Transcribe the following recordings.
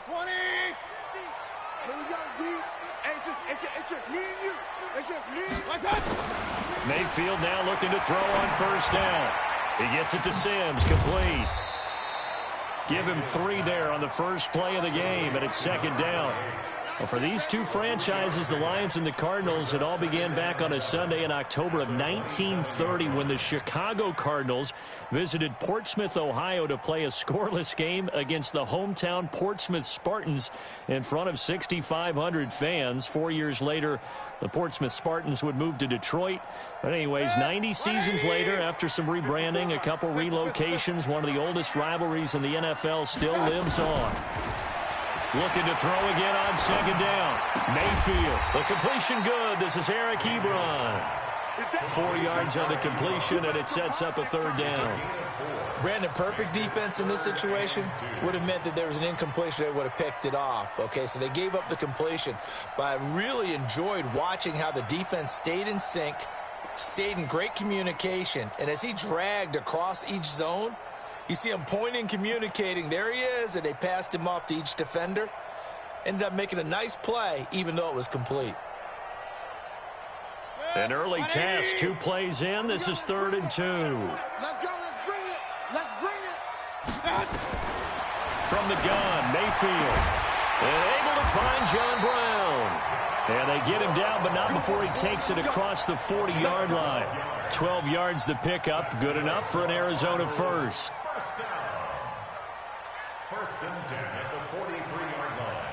20. Here we go, D. It's just me and you. It's just me. Mayfield now looking to throw on first down. He gets it to Sims, complete. Give him 3 there on the first play of the game, and it's second down. Well, for these two franchises, the Lions and the Cardinals, it all began back on a Sunday in October of 1930 when the Chicago Cardinals visited Portsmouth, Ohio to play a scoreless game against the hometown Portsmouth Spartans in front of 6,500 fans. 4 years later, the Portsmouth Spartans would move to Detroit. But anyways, 90 seasons later, after some rebranding, a couple relocations, one of the oldest rivalries in the NFL still lives on. Looking to throw again on second down. Mayfield, the completion good. This is Eric Ebron. 4 yards on the completion, and it sets up a third down. Brandon, perfect defense in this situation would have meant that there was an incompletion that would have picked it off. Okay, so they gave up the completion. But I really enjoyed watching how the defense stayed in sync, stayed in great communication, and as he dragged across each zone, you see him pointing, communicating. There he is, and they passed him off to each defender. Ended up making a nice play, even though it was complete. An early test, 2 plays in. This is 3rd and 2. Let's go. Let's bring it. Let's bring it. From the gun, Mayfield. And able to find John Brown. And they get him down, but not before he takes it across the 40-yard line. 12 yards the pickup. Good enough for an Arizona first. First and 10 at the 43-yard line.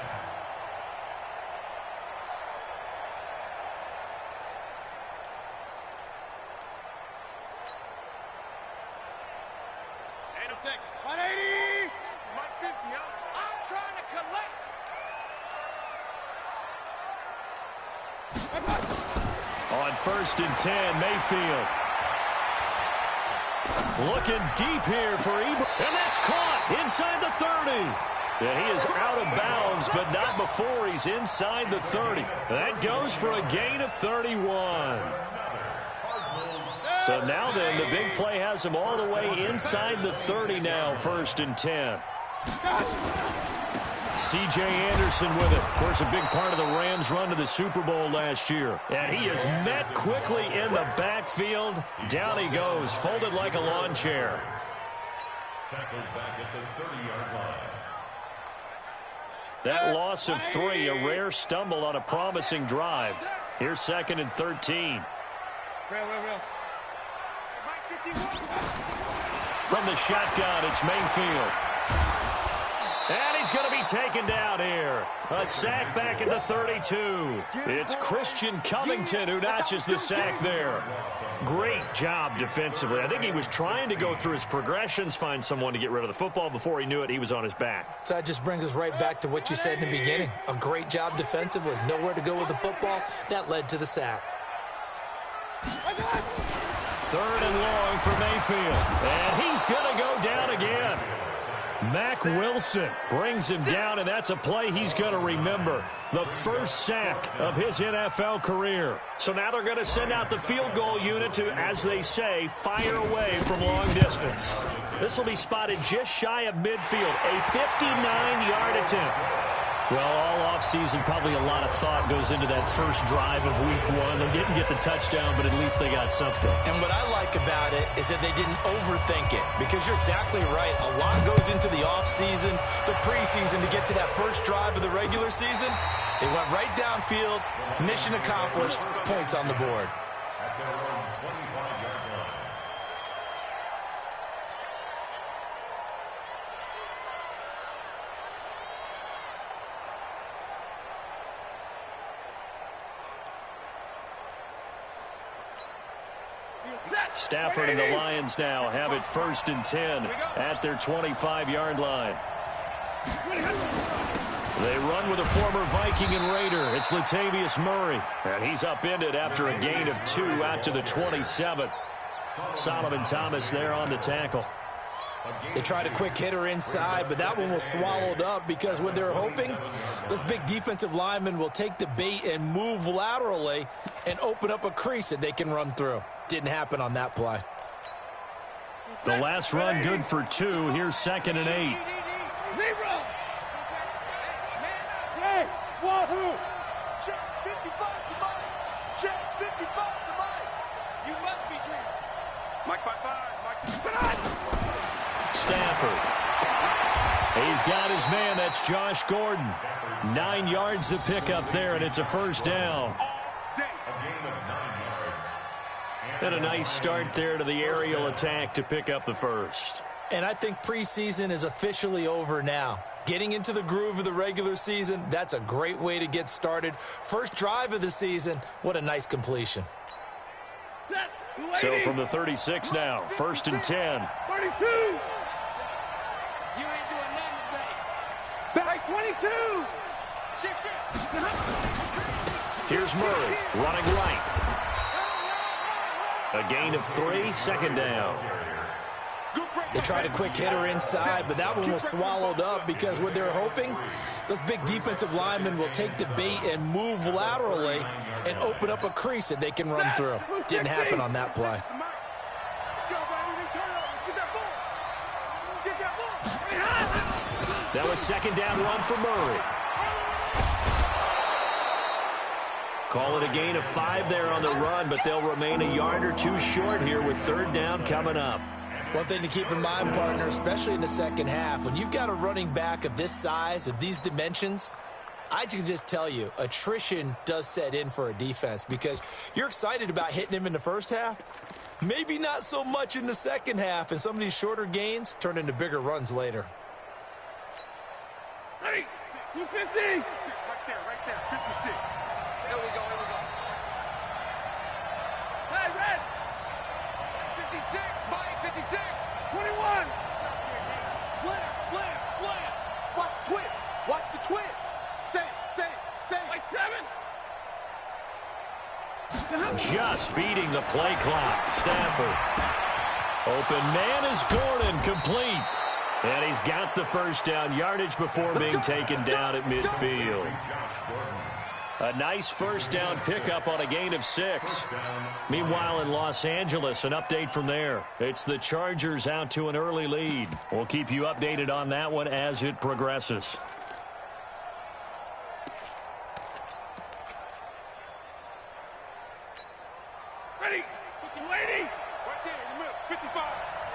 I'm trying to collect. On first and 10, Mayfield. Looking deep here for Ebron. And that's caught inside the 30. And he is out of bounds, but not before he's inside the 30. That goes for a gain of 31. So now then, the big play has him all the way inside the 30 now, first and 10. C.J. Anderson with it. Of course, a big part of the Rams' run to the Super Bowl last year. And he is met quickly in the backfield. Down he goes, folded like a lawn chair. Tackled back at the 30-yard line. That loss of 3, a rare stumble on a promising drive. Here's 2nd and 13. From the shotgun, it's Mayfield. And he's going to be taken down here. A sack back at the 32. It's Christian Covington who notches the sack there. Great job defensively. I think he was trying to go through his progressions, find someone to get rid of the football. Before he knew it, he was on his back. So that just brings us right back to what you said in the beginning. A great job defensively. Nowhere to go with the football. That led to the sack. 3rd and long for Mayfield. And he's going to go down again. Mack Wilson brings him down, and that's a play he's going to remember. The first sack of his NFL career. So now they're going to send out the field goal unit to, as they say, fire away from long distance. This will be spotted just shy of midfield, a 59-yard attempt. Well, all offseason, probably a lot of thought goes into that first drive of week 1. They didn't get the touchdown, but at least they got something. And what I like about it is that they didn't overthink it, because you're exactly right. A lot goes into the offseason, the preseason to get to that first drive of the regular season. They went right downfield, mission accomplished, points on the board. At their own 25-yard line. Stafford and the Lions now have it 1st and 10 at their 25-yard line. They run with a former Viking and Raider. It's Latavius Murray. And he's upended after a gain of 2 out to the 27. Solomon Thomas there on the tackle. They tried a quick hitter inside, but that one was swallowed up because what they're hoping, this big defensive lineman will take the bait and move laterally and open up a crease that they can run through. Didn't happen on that play. The last run good for 2. Here's 2nd and 8. to Mike. Check 55 to Mike. You must be dreaming. Mike 5-5. Mike. Stafford. He's got his man. That's Josh Gordon. 9 yards to pick up there, and it's a first down. And a nice start there to the aerial attack to pick up the first. And I think preseason is officially over now. Getting into the groove of the regular season, that's a great way to get started. First drive of the season, what a nice completion. So from the 36 now, first and 10. 32. You ain't doing nothing today. Back 22. Here's Murray running right. A gain of 3, second down. They tried a quick hitter inside, but that one was swallowed up because what they're hoping, those big defensive linemen will take the bait and move laterally and open up a crease that they can run through. Didn't happen on that play. That was second down run for Murray. Call it a gain of 5 there on the run, but they'll remain a yard or 2 short here with third down coming up. One thing to keep in mind, partner, especially in the second half, when you've got a running back of this size, of these dimensions, I can just tell you, attrition does set in for a defense because you're excited about hitting him in the first half, maybe not so much in the second half, and some of these shorter gains turn into bigger runs later. 250. Right there, 56. Here we go. Hey, Red. 56, Mike, 56. 21. Slam. Watch the twist. Watch the twist. Say it. Like 7. Just beating the play clock. Stafford. Open man is Gordon, complete. And he's got the first down yardage before being taken down at midfield. A nice first down pickup on a gain of 6. Meanwhile, in Los Angeles, an update from there. It's the Chargers out to an early lead. We'll keep you updated on that one as it progresses. Ready. Lady. Right there in the middle. 55.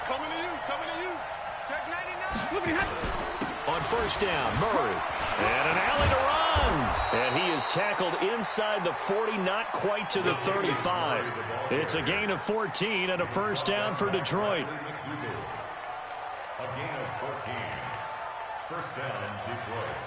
Coming to you. Check 99. On first down, Murray. And an alley to run. And he is tackled inside the 40, not quite to the 35. It's a gain of 14 and a first down for Detroit. A gain of 14. First down, Detroit.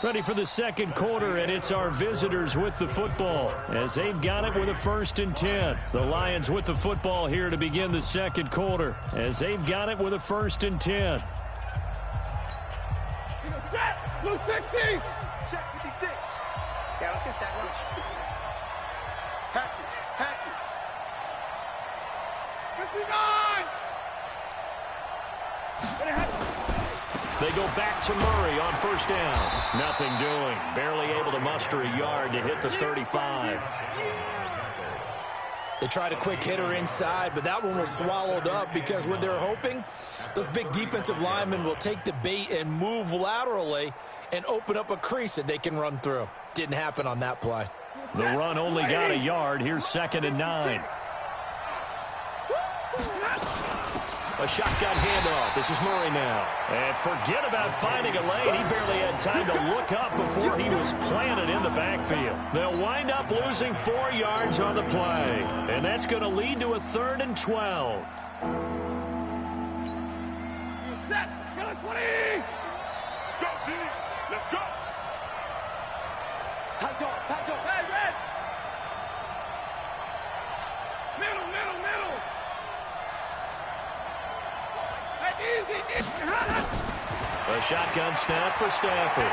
Ready for the second quarter, and it's our visitors with the football as they've got it with a first and 10. The Lions with the football here to begin the second quarter as they've got it with a first and 10. Set. Blue 60. Check 56. Yeah, let's get sack lunch. Hatchet. 59. They go back to Murray on first down. Nothing doing. Barely able to muster a yard to hit the 35. They tried a quick hitter inside, but that one was swallowed up because what they're hoping, those big defensive linemen will take the bait and move laterally and open up a crease that they can run through. Didn't happen on that play. The run only got a yard. Here's second and 9. A shotgun handoff. This is Murray now. And forget about finding a lane. He barely had time to look up before he was planted in the backfield. They'll wind up losing 4 yards on the play. And that's going to lead to a 3rd and 12. Set. Go 20. Go, D. Let's go. Tight dog. Hey, Red. Middle. A shotgun snap for Stafford.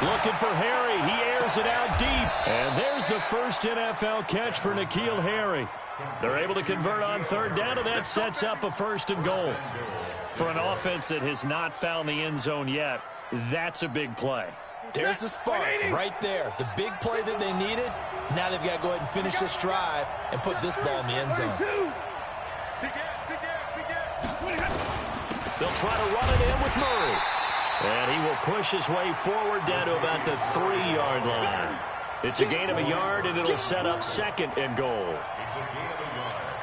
Looking for Harry. He airs it out deep. And there's the first NFL catch for N'Keal Harry. They're able to convert on third down, and that sets up a 1st and goal. For an offense that has not found the end zone yet, that's a big play. There's the spark right there. The big play that they needed. Now they've got to go ahead and finish this drive and put this ball in the end zone. They'll try to run it in with Murray. And he will push his way forward down to about the 3-yard line. It's a gain of a yard, and it'll set up 2nd and goal.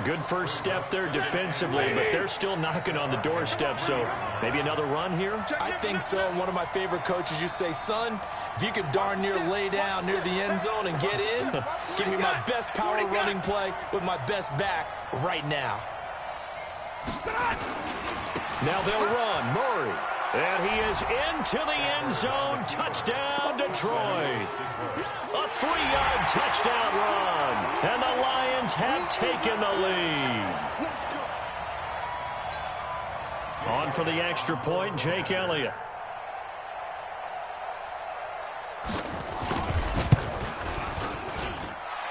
Good first step there defensively, but they're still knocking on the doorstep, so maybe another run here? I think so. And one of my favorite coaches used to say, son, if you can darn near lay down near the end zone and get in, give me my best power running play with my best back right now. Now they'll run. Murray. And he is into the end zone. Touchdown, Detroit. A 3-yard touchdown run. And the Lions have taken the lead. On for the extra point, Jake Elliott.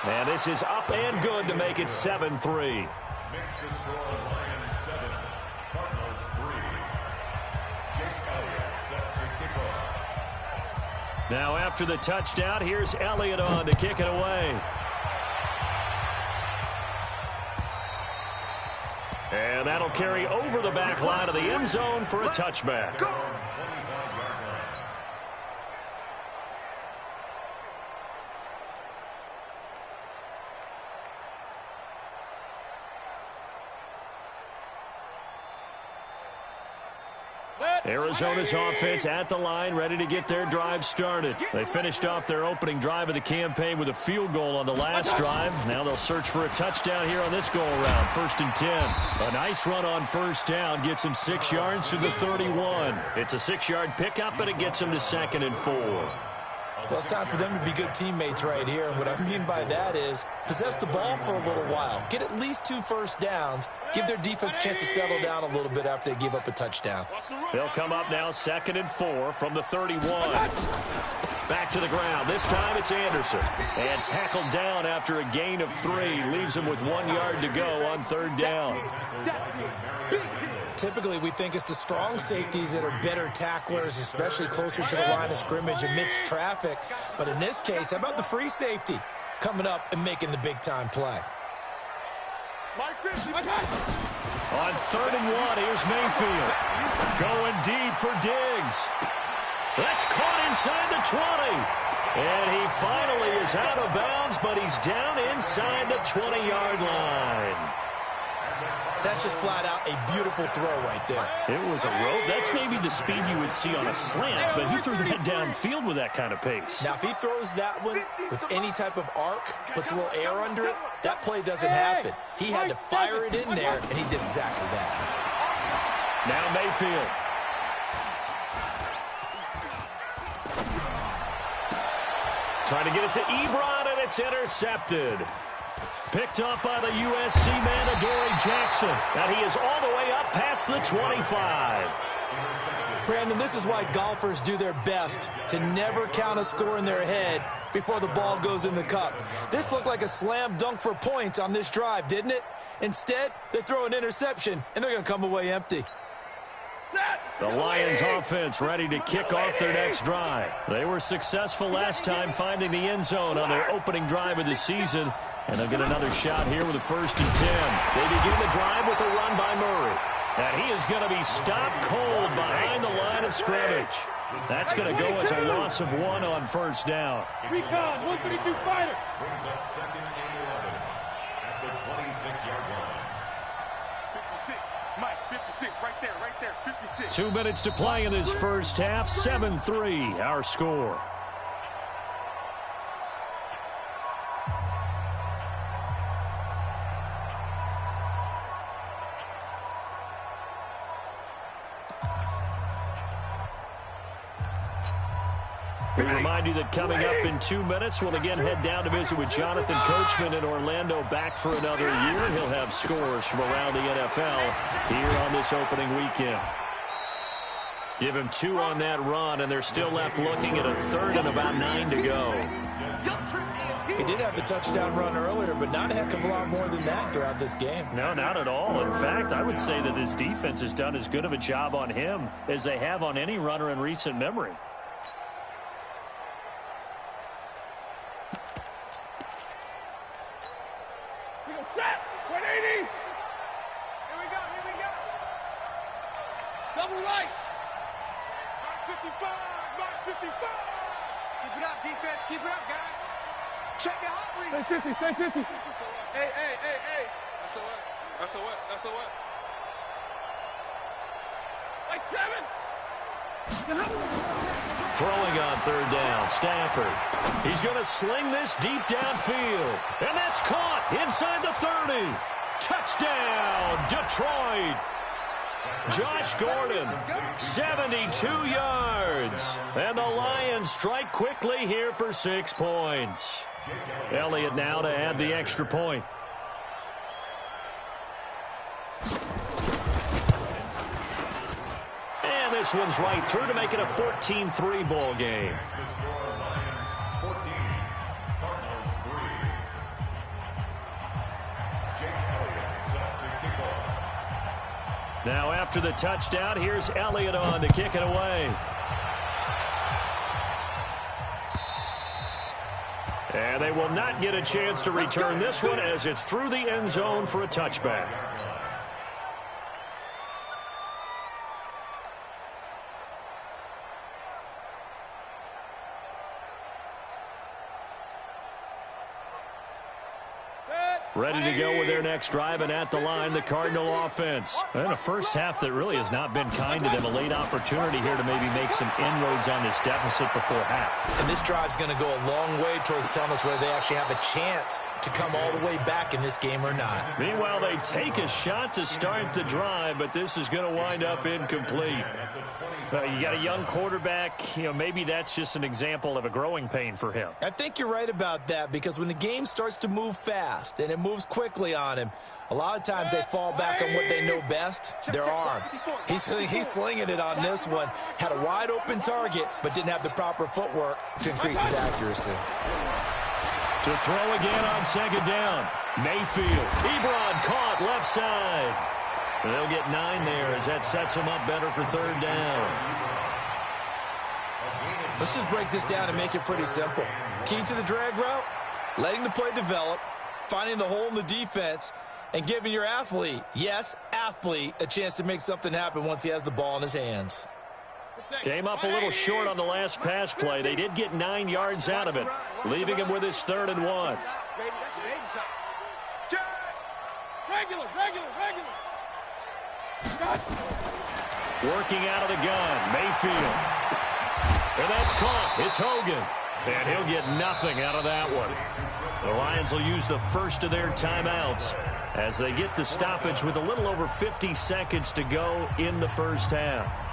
And this is up and good to make it 7-3. Now after the touchdown, here's Elliott on to kick it away. And that'll carry over the back line of the end zone for a touchback. Arizona's offense at the line, ready to get their drive started. They finished off their opening drive of the campaign with a field goal on the last drive. Now they'll search for a touchdown here on this go-around. 1st and 10. A nice run on first down gets him 6 yards to the 31. It's a 6-yard pickup, and it gets him to 2nd and 4. Well, it's time for them to be good teammates right here. And what I mean by that is possess the ball for a little while. Get at least 2 first downs. Give their defense a chance to settle down a little bit after they give up a touchdown. They'll come up now 2nd and 4 from the 31. Back to the ground. This time it's Anderson. And tackled down after a gain of 3. Leaves him with 1 yard to go on 3rd down. Typically, we think it's the strong safeties that are better tacklers, especially closer to the line of scrimmage amidst traffic. But in this case, how about the free safety coming up and making the big-time play? On 3rd and 1, here's Mayfield. Going deep for Diggs. That's caught inside the 20. And he finally is out of bounds, but he's down inside the 20-yard line. That's just flat out a beautiful throw right there. It was a rope. That's maybe the speed you would see on a slant, but he threw that downfield with that kind of pace. Now, if he throws that one with any type of arc, puts a little air under it, that play doesn't happen. He had to fire it in there, and he did exactly that. Now Mayfield. Trying to get it to Ebron, and it's intercepted. Picked up by the USC man, Adoree Jackson. And he is all the way up past the 25. Brandon, this is why golfers do their best to never count a score in their head before the ball goes in the cup. This looked like a slam dunk for points on this drive, didn't it? Instead, they throw an interception, and they're going to come away empty. The Lions offense ready to kick off their next drive. They were successful last time finding the end zone on their opening drive of the season. And they'll get another shot here with a 1st and 10. They begin the drive with a run by Murray. And he is going to be stopped cold behind the line of scrimmage. That's going to go as a loss of 1 on 1st down. Recon, 132 fighter. Brings up 2nd and 11 at the 26-yard line. 56, Mike, 56, right there, 56. 2 minutes to play in this first half. 7-3, our score. We remind you that coming up in 2 minutes, we'll again head down to visit with Jonathan Coachman in Orlando, back for another year. He'll have scores from around the NFL here on this opening weekend. Give him 2 on that run, and they're still left looking at a 3rd and about 9 to go. He did have the touchdown run earlier, but not a heck of a lot more than that throughout this game. No, not at all. In fact, I would say that this defense has done as good of a job on him as they have on any runner in recent memory. Set, 180. Here we go. Double right. Mark 55, Mark 55. Keep it up, defense. Keep it up, guys. Check the hot read. Stay 50, stay 50. Hey. SOS. Like 7. Throwing on third down, Stafford. He's going to sling this deep downfield. And that's caught inside the 30. Touchdown, Detroit. Josh Gordon, 72 yards. And the Lions strike quickly here for 6 points. Elliott now to add the extra point. And this one's right through to make it a 14-3 ball game. Now after the touchdown, here's Elliott on to kick it away. And they will not get a chance to return this one as it's through the end zone for a touchback. Ready to go with their next drive, and at the line, the Cardinal offense. And a first half that really has not been kind to them. A late opportunity here to maybe make some inroads on this deficit before half. And this drive's going to go a long way towards telling us whether they actually have a chance to come all the way back in this game or not. Meanwhile, they take a shot to start the drive, but this is going to wind up incomplete. You got a young quarterback. Maybe that's just an example of a growing pain for him. I think you're right about that, because when the game starts to move fast and it moves quickly on him, a lot of times they fall back on what they know best, their arm. He's slinging it on this one. Had a wide open target, but didn't have the proper footwork to increase his accuracy. To throw again on second down. Mayfield. Ebron caught left side. They'll get 9 there as that sets them up better for third down. Let's just break this down and make it pretty simple. Key to the drag route, letting the play develop, finding the hole in the defense, and giving your athlete, yes, athlete, a chance to make something happen once he has the ball in his hands. Came up a little short on the last pass play. They did get 9 yards out of it, leaving him with his 3rd and 1. Regular. Working out of the gun, Mayfield. And that's caught. It's Hogan. And he'll get nothing out of that one. The Lions will use the first of their timeouts as they get the stoppage with a little over 50 seconds to go in the first half.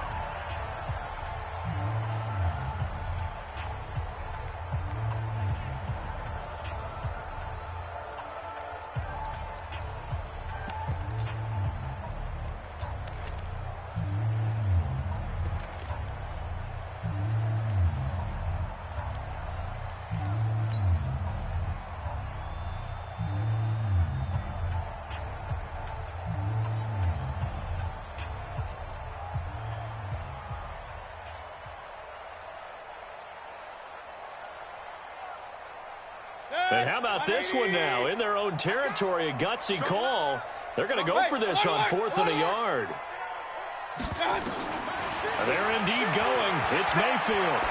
And how about this one now? In their own territory, a gutsy call. They're going to go for this on 4th and a yard. They're indeed going. It's Mayfield.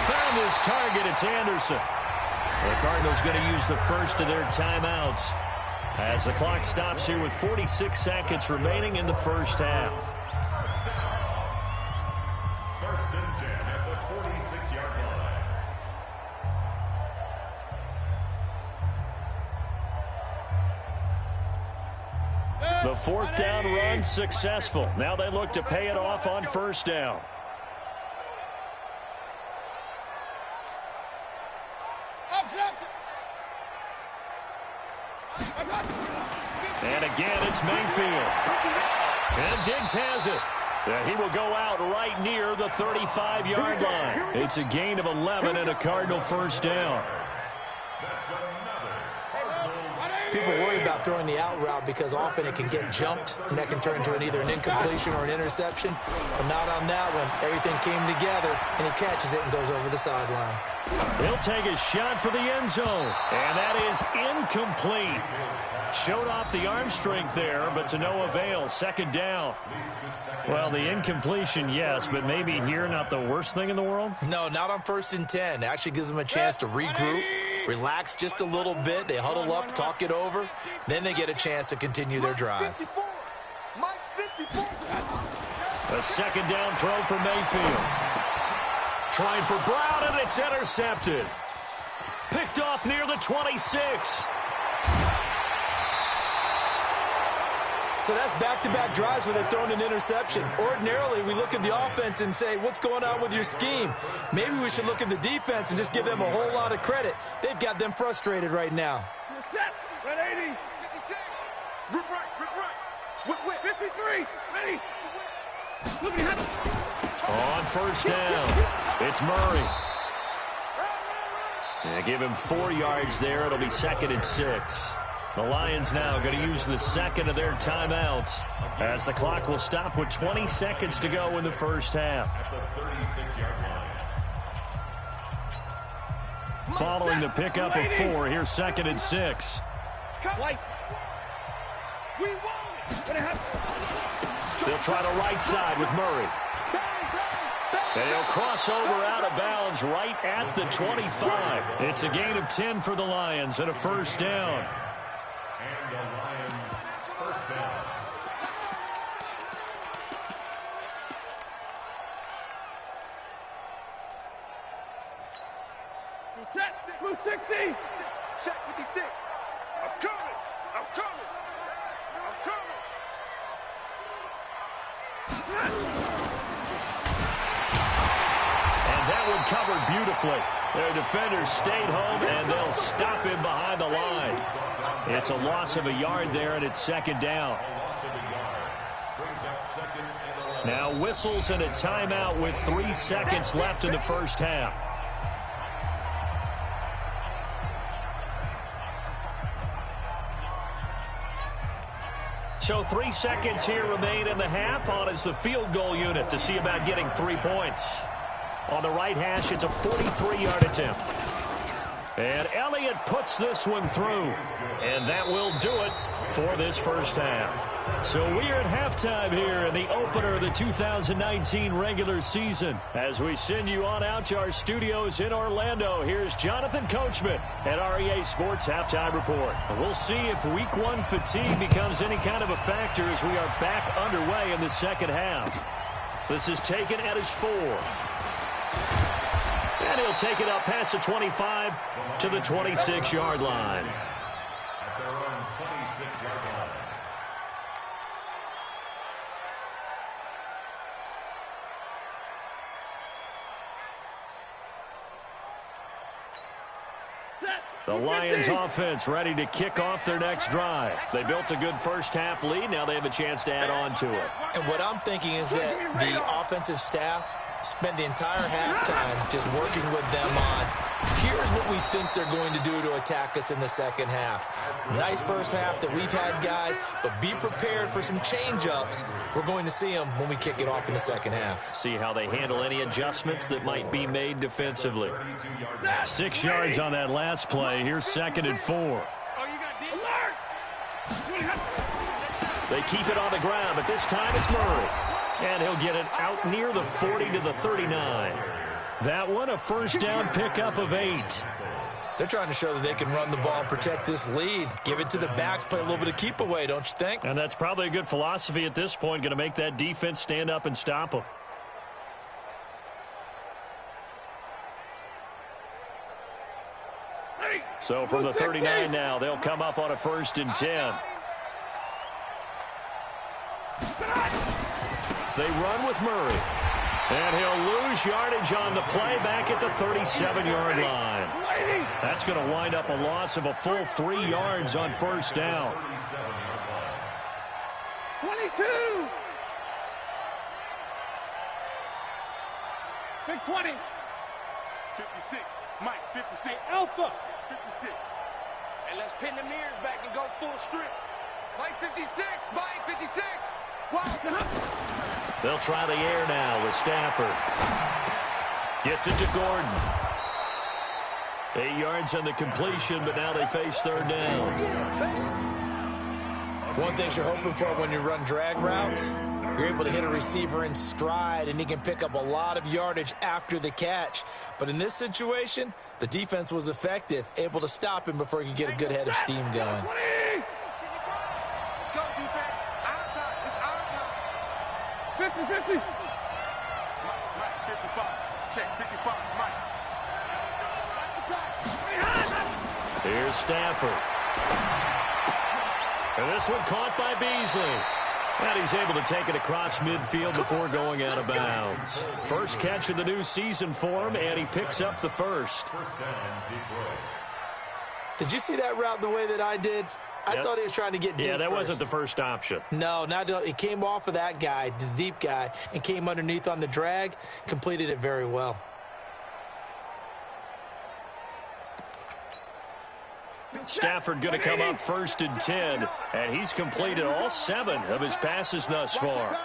Found his target. It's Anderson. The Cardinals going to use the first of their timeouts as the clock stops here with 46 seconds remaining in the first half. 1st and 10 at the 46-yard line. The 4th down run successful. Now they look to pay it off on 1st down. And again, it's Mayfield. And Diggs has it. And he will go out right near the 35-yard line. It's a gain of 11 and a Cardinal 1st down. That's another Cardinals People worry about throwing the out route because often it can get jumped, and that can turn into either an incompletion or an interception. But not on that one. Everything came together, and he catches it and goes over the sideline. He'll take a shot for the end zone, and that is incomplete. Showed off the arm strength there, but to no avail. Second down. Well, the incompletion, yes, but maybe here not the worst thing in the world? No, not on 1st and 10. It actually gives them a chance to regroup, relax just a little bit. They huddle up, talk it over. Then they get a chance to continue their drive. A second down throw for Mayfield. Trying for Brown, and it's intercepted. Picked off near the 26. So that's back-to-back drives where they've thrown an interception. Ordinarily, we look at the offense and say, what's going on with your scheme? Maybe we should look at the defense and just give them a whole lot of credit. They've got them frustrated right now. Red 80. 56. Rip right. Whip. 53. Ready. On first down, it's Murray. Yeah, give him 4 yards there. It'll be 2nd and 6. The Lions now going to use the second of their timeouts as the clock will stop with 20 seconds to go in the first half. Following the pickup of 4, here's 2nd and 6. They'll try the right side with Murray. And he'll cross over out of bounds right at the 25. It's a gain of 10 for the Lions and a first down. And the Lions first down. Check. Move 60. Check 56. I'm coming. And that one covered beautifully. Their defenders stayed home, and they'll stop him behind the line. It's a loss of a yard there, and it's 2nd down. Now whistles and a timeout with 3 seconds left in the first half. So 3 seconds here remain in the half. On is the field goal unit to see about getting 3 points. On the right hash, it's a 43-yard attempt. And Elliott puts this one through. And that will do it for this first half. So we are at halftime here in the opener of the 2019 regular season. As we send you on out to our studios in Orlando, here's Jonathan Coachman at REA Sports Halftime Report. We'll see if Week 1 fatigue becomes any kind of a factor as we are back underway in the second half. This is taken at his 4. And he'll take it up past the 25 to the 26-yard line. At their own 26-yard line. The Lions offense ready to kick off their next drive. They built a good first half lead. Now they have a chance to add on to it. And what I'm thinking is that the offensive staff spend the entire halftime just working with them on, here's what we think they're going to do to attack us in the second half. Nice first half that we've had, guys, but be prepared for some change-ups. We're going to see them when we kick it off in the second half. See how they handle any adjustments that might be made defensively. 6 yards on that last play. Here's 2nd and 4. They keep it on the ground, but this time it's Murray. And he'll get it out near the 40 to the 39. That one, a first down pickup of 8. They're trying to show that they can run the ball and protect this lead. Give it to the backs, play a little bit of keep away, don't you think? And that's probably a good philosophy at this point, going to make that defense stand up and stop them. So from the 39 now, they'll come up on a 1st and 10. They run with Murray. And he'll lose yardage on the play back at the 37-yard line. That's going to wind up a loss of a full 3 yards on first down. 22. Big 20. 56. Mike, 56. Alpha. 56. Hey, let's pin the mirrors back and go full strip. Mike 56, Mike 56. Wow. They'll try the air now with Stafford. Gets it to Gordon. 8 yards on the completion, but now they face third down. One thing you're hoping for when you run drag routes, you're able to hit a receiver in stride, and he can pick up a lot of yardage after the catch. But in this situation, the defense was effective, able to stop him before he could get a good head of steam going. Let's go, defense. Our time. It's our time. 50-50. Mike, 55. Check, 55. Mike. Here's Stafford. And this one caught by Beasley. And he's able to take it across midfield before going out of bounds. First catch of the new season for him, and he picks up the first. Did you see that route the way that I did? I thought he was trying to get deep. Yeah, that first. wasn't the first option. No, it came off of that guy, the deep guy, and came underneath on the drag, completed it very well. Stafford going to come up first and 10, and he's completed all 7 of his passes thus far.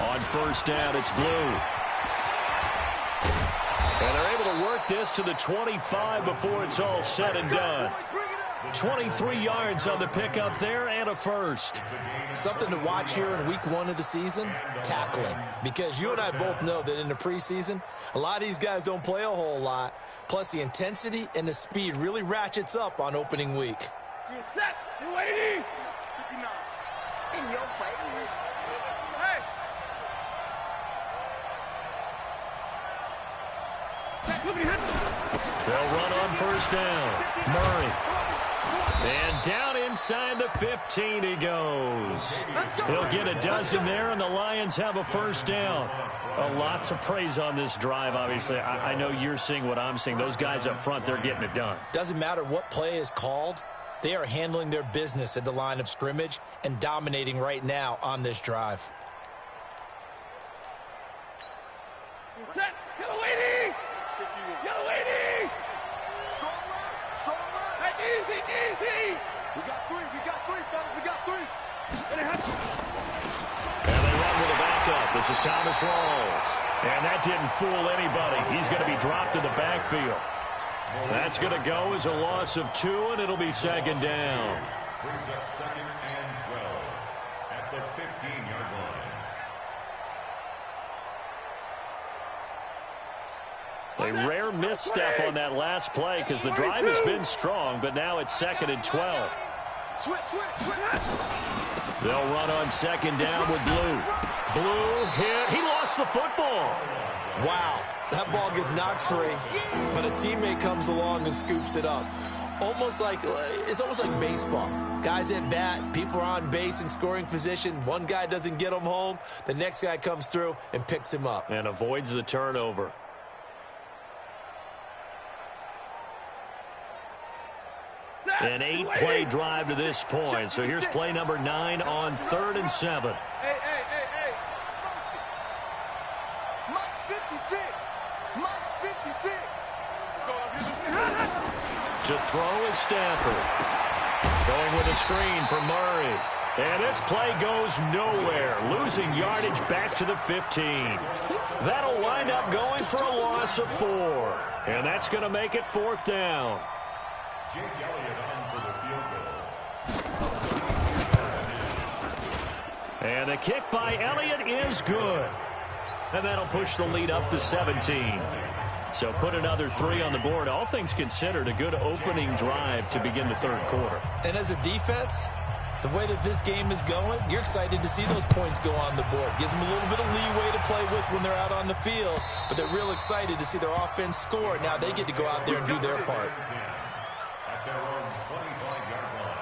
On first down, it's Blue. And they're able to work this to the 25 before it's all said and done. 23 yards on the pickup there and a first. Something to watch here in week 1 of the season, tackling. Because you and I both know that in the preseason, a lot of these guys don't play a whole lot. Plus, the intensity and the speed really ratchets up on opening week. Set. 280. 59. In your face. Hey. They'll run on first down. Murray. And down inside the 15 he goes. He'll get a dozen there, and the Lions have a first down. Lots of praise on this drive, obviously. I know you're seeing what I'm seeing. Those guys up front, they're getting it done. Doesn't matter what play is called. They are handling their business at the line of scrimmage and dominating right now on this drive. Set. Yellow lady. Yellow lady. Stronger. Hey, easy. We got 3, fellas. We got 3. And they run with a backup. This is Thomas Rawls. And that didn't fool anybody. He's going to be dropped in the backfield. That's going to go as a loss of 2, and it'll be second down. Brings up second and 12 at the 15-yard line. A rare misstep on that last play because the drive has been strong, but now it's second and 12. They'll run on second down with Blue. Blue hit. He lost the football. Wow, that ball gets knocked free, but a teammate comes along and scoops it up. It's almost like baseball. Guys at bat, people are on base in scoring position. One guy doesn't get him home. The next guy comes through and picks him up. And avoids the turnover. An 8-play drive to this point. So here's play number 9 on 3rd and 7. Hey. Mike 56. Mike 56. To throw is Stafford. Going with a screen for Murray. And this play goes nowhere. Losing yardage back to the 15. That'll wind up going for a loss of 4. And that's going to make it 4th down. Jake Elliott on for the field goal. And the kick by Elliott is good. And that'll push the lead up to 17. So put another 3 on the board. All things considered, a good opening drive to begin the 3rd quarter. And as a defense, the way that this game is going, you're excited to see those points go on the board. Gives them a little bit of leeway to play with when they're out on the field, but they're real excited to see their offense score. Now they get to go out there and do their part. At their own 25-yard line.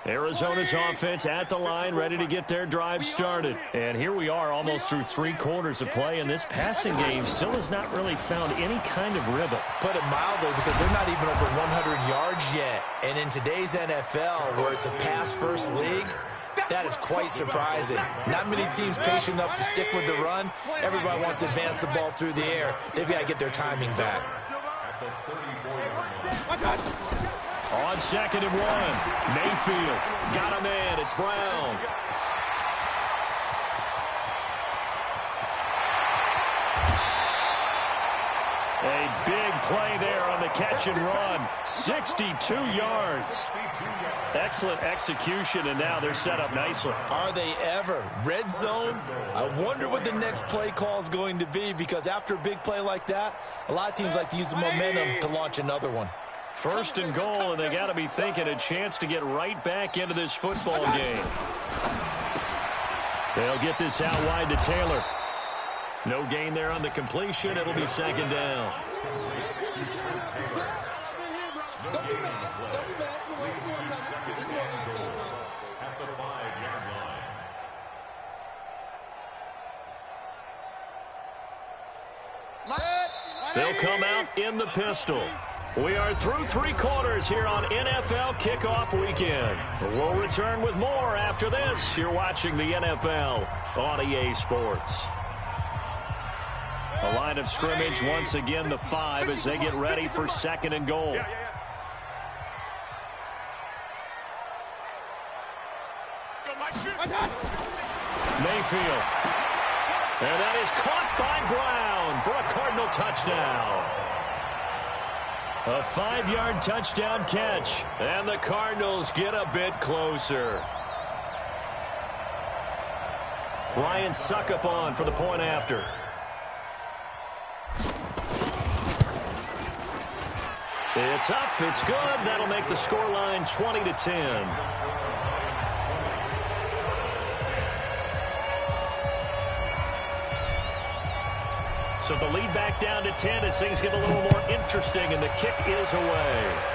Arizona's offense at the line, ready to get their drive started. And here we are almost through 3 quarters of play, and this passing game still has not really found any kind of rhythm. Put it mildly, because they're not even And in today's NFL, where it's a pass-first league, that is quite surprising. Not many teams patient enough to stick with the run. Everybody wants to advance the ball through the air. They've got to get their timing back. On 2nd and 1, Mayfield got a man. It's Brown. A big play there on the catch and run. 62 yards. Excellent execution, and now they're set up nicely. Are they ever? Red zone? I wonder what the next play call is going to be, because after a big play like that, a lot of teams like to use the momentum to launch another one. 1st and goal, and they got to be thinking a chance to get right back into this football game. They'll get this out wide to Taylor. No gain there on the completion. It'll be 2nd down. They'll come out in the pistol. We are through 3 quarters here on NFL Kickoff Weekend. We'll return with more after this. You're watching the NFL on EA Sports. A line of scrimmage once again, the 5, as they get ready for 2nd and goal. Mayfield. And that is caught by Brown for a Cardinal touchdown. A 5-yard touchdown catch, and the Cardinals get a bit closer. Ryan Suckup on for the point after. It's up, it's good. That'll make the scoreline 20-10. So the lead back down to 10 as things get a little more interesting, and the kick is away.